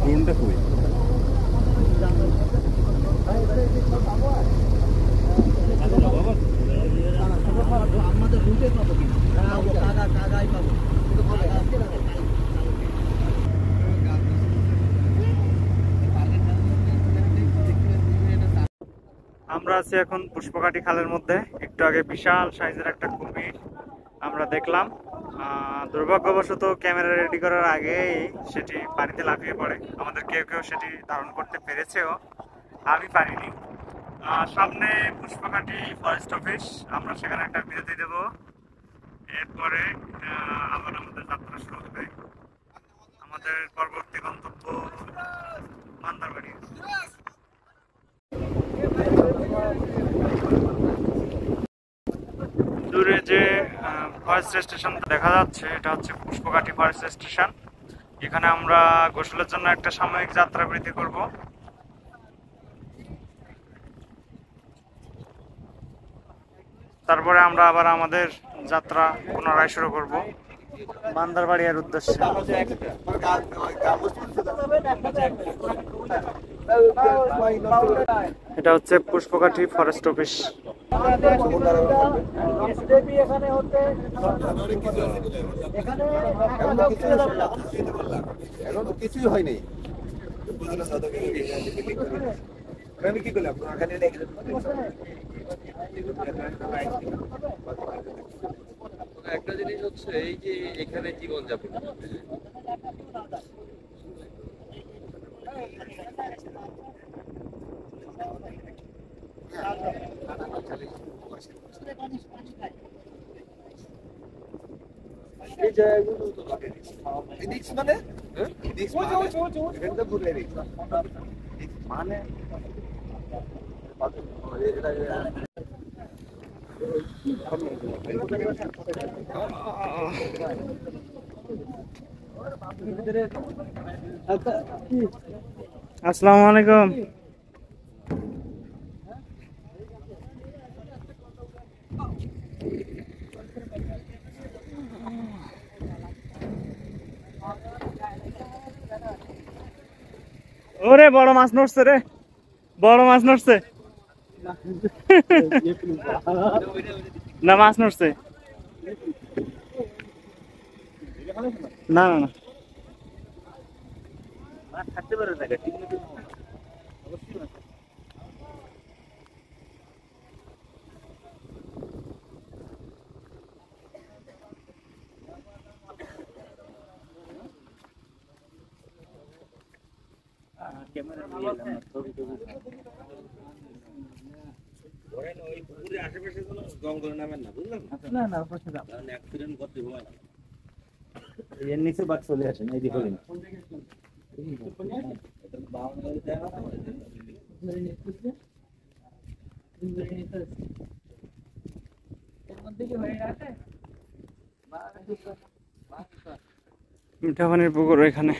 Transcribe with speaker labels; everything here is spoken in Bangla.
Speaker 1: ড্রোনটা কই?
Speaker 2: আমাদের রুটে পাবো কিনা কাগাই পাবো
Speaker 3: আমরা আছি এখন পুষ্পকাঠি খালের মধ্যে। একটু আগে বিশাল সাইজের একটা কুমির আমরা দেখলাম। দুর্ভাগ্যবশত ক্যামেরা রেডি করার আগেই সেটি পানিতে লাফিয়ে পড়ে। আমাদের কেউ কেউ সেটি ধারণ করতে পেরেছেও, আমি পারিনি। সামনে পুষ্পকাঠি ফরেস্ট অফিস, আমরা সেখানে একটা বিরতি দেব। এরপরে আবার আমাদের যাত্রা শুরু হবে। আমাদের পরবর্তী গন্তব্য মান্দারবাড়ি। দূরে যে ফরেস্ট স্টেশন দেখা যাচ্ছে, এটা হচ্ছে পুষ্পকাঠি ফরেস্ট স্টেশন। এখানে আমরা গোসলের জন্য একটা সাময়িক যাত্রা বিরতি করব। তারপরে আমরা আবার আমাদের যাত্রা পুনরায় শুরু করব মান্দারবাড়িয়ার উদ্দেশ্যে। এটা হচ্ছে পুষ্পকাঠি ফরেস্ট অফিস।
Speaker 1: কিছুই হয়নি। কি করলাম একটা জিনিস হচ্ছে এই যে এখানে জীবনযাপন মানে
Speaker 3: আসসালামু আলাইকুম। ওরে বড় মাছ নড়ছে রে, বড় মাছ নড়ছে। না মাছ নড়ছে, না না না থাকতে পারে না। ক্যামেরা নিয়ে এলাম না, ছবি টবি ধরেন ওই পুকুরের আশেপাশে কোনো জঙ্গলে নামেন না, বুঝলেন? না না প্রশ্ন দাও, কারণ অ্যাক্সিডেন্ট করতে ভয়। এর নিচে বাদ চলে আসেন, এই দিকে না মিঠা পানির পুকুর এখানে।